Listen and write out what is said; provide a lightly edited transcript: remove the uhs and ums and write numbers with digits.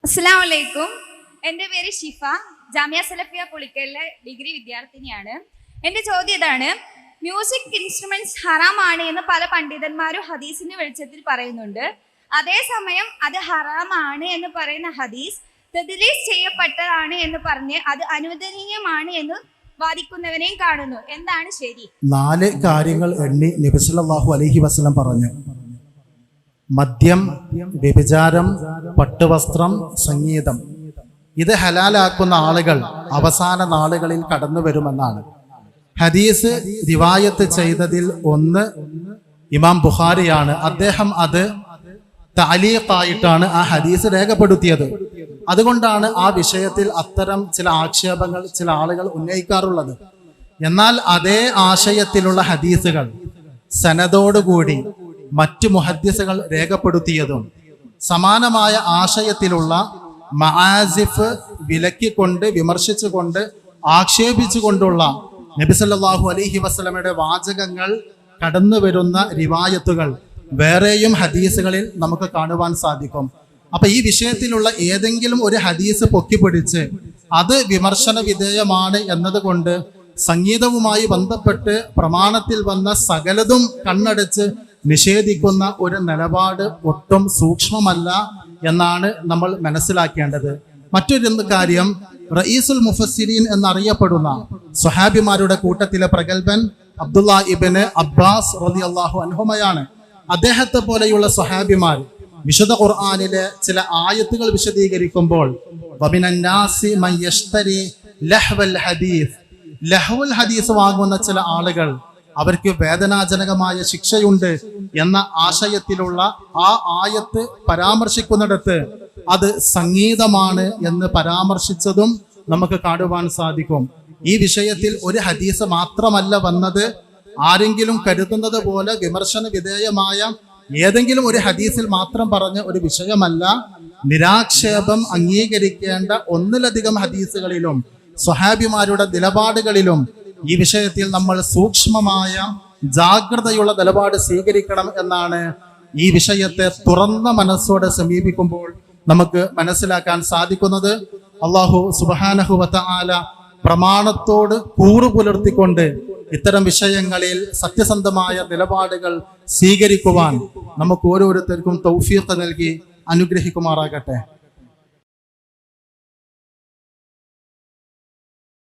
അസ്സലാമു അലൈക്കും. എൻ്റെ പേര് ഷിഫ. ജാമിയ സലഫിയ പുളിക്കലിലെ ഡിഗ്രി വിദ്യാർത്ഥിനിയാണ്. എൻ്റെ ചോദ്യം ഇതാണ്: മ്യൂസിക് ഇൻസ്ട്രുമെന്റ്സ് ഹറാമാണ് എന്ന് പല പണ്ഡിതന്മാരും ഹദീസിന്റെ വെളിച്ചത്തിൽ പറയുന്നുണ്ട്. അതേസമയം അത് ഹറാമാണ് എന്ന് പറയുന്ന ഹദീസ് തദ്ലീസ് ചെയ്യപ്പെട്ടതാണ് എന്ന് പറഞ്ഞ് അത് അനുവദനീയമാണ് എന്ന് വാദിക്കുന്നവരെയും കാണുന്നു. എന്താണ് ശരി? 4 കാര്യങ്ങൾ എണ്ണി നബി സല്ലല്ലാഹു അലൈഹി വസല്ലം പറഞ്ഞു. മദ്യം, വ്യഭിചാരം, പട്ടുവസ്ത്രം, സംഗീതം. ഇത് ഹലാലാക്കുന്ന ആളുകൾ അവസാന നാളുകളിൽ കടന്നു വരുമെന്നാണ്. ഹദീസ് റിവായത്ത് ചെയ്തതിൽ ഒന്ന് ഇമാം ബുഖാരിയാണ്. അദ്ദേഹം അത് തഅലീഖായിട്ടാണ് ആ ഹദീസ് രേഖപ്പെടുത്തിയത്. അതുകൊണ്ടാണ് ആ വിഷയത്തിൽ അത്തരം ചില ആക്ഷേപങ്ങൾ ചില ആളുകൾ ഉന്നയിക്കാറുള്ളത്. എന്നാൽ അതേ ആശയത്തിലുള്ള ഹദീസുകൾ സനദോടുകൂടി മറ്റു മുഹദ്ദിസുകൾ രേഖപ്പെടുത്തിയതും സമാനമായ ആശയത്തിലുള്ള മആസിഫ് വിലക്കിക്കൊണ്ട് വിമർശിച്ചുകൊണ്ട് ആക്ഷേപിച്ചുകൊണ്ടുള്ള നബി സല്ലല്ലാഹു അലൈഹി വസല്ലമയുടെ വാചകങ്ങൾ കടന്നു വരുന്ന റിവായത്തുകൾ വേറെയും ഹദീസുകളിൽ നമുക്ക് കാണുവാൻ സാധിക്കും. അപ്പൊ ഈ വിഷയത്തിലുള്ള ഏതെങ്കിലും ഒരു ഹദീസ് പൊക്കിപ്പിടിച്ച് അത് വിമർശന വിധേയമാണ് എന്നതുകൊണ്ട് സംഗീതവുമായി ബന്ധപ്പെട്ട് പ്രമാണത്തിൽ വന്ന സകലതും കണ്ണടച്ച് നിഷേധിക്കുന്ന ഒരു നിലപാട് ഒട്ടും സൂക്ഷ്മമല്ല എന്നാണ് നമ്മൾ മനസ്സിലാക്കേണ്ടത്. മറ്റൊരു കാര്യം, റഈസുൽ മുഫസ്സിരീൻ എന്നറിയപ്പെടുന്ന സ്വഹാബിമാരുടെ കൂട്ടത്തിലെ പ്രഗൽഭൻ അബ്ദുല്ലാ ഇബ്നു അബ്ബാസ് റളിയല്ലാഹു അൻഹുമയാണ്. അദ്ദേഹത്തെ പോലെയുള്ള സ്വഹാബിമാർ വിശുദ്ധ ഖുർആനിലെ ചില ആയത്തുകൾ വിശദീകരിക്കുമ്പോൾ വമിനന്നാസി മൻ യശ്തരി ലഹ്വൽ ഹദീസ്, ലഹ്വുൽ ഹദീസ് വാങ്ങുന്ന ചില ആളുകൾ അവർക്ക് വേദനാജനകമായ ശിക്ഷയുണ്ട് എന്ന ആശയത്തിലുള്ള ആ ആയത്ത് പരാമർശിക്കുന്നിടത്ത് അത് സംഗീതമാണ് എന്ന് പരാമർശിച്ചതും നമുക്ക് കാണുവാൻ സാധിക്കും. ഈ വിഷയത്തിൽ ഒരു ഹദീസ് മാത്രമല്ല വന്നത്. ആരെങ്കിലും കരുതുന്നത് പോലെ വിമർശന വിധേയമായ ഏതെങ്കിലും ഒരു ഹദീസിൽ മാത്രം പറഞ്ഞ ഒരു വിഷയമല്ല. നിരാക്ഷേപം അംഗീകരിക്കേണ്ട ഒന്നിലധികം ഹദീസുകളിലും സ്വഹാബിമാരുടെ നിലപാടുകളിലും ഈ വിഷയത്തിൽ നമ്മൾ സൂക്ഷ്മമായ ജാഗ്രതയുള്ള നിലപാട് സ്വീകരിക്കണം എന്നാണ് ഈ വിഷയത്തെ തുറന്ന മനസ്സോടെ സമീപിക്കുമ്പോൾ നമുക്ക് മനസ്സിലാക്കാൻ സാധിക്കുന്നത്. അല്ലാഹു സുബ്ഹാനഹു വ തആല പ്രമാണത്തോട് കൂറു പുലർത്തിക്കൊണ്ട് ഇത്തരം വിഷയങ്ങളിൽ സത്യസന്ധമായ നിലപാടുകൾ സ്വീകരിക്കുവാൻ നമുക്ക് ഓരോരുത്തർക്കും തൗഫീഖ് നൽകി അനുഗ്രഹിക്കുമാറാകട്ടെ.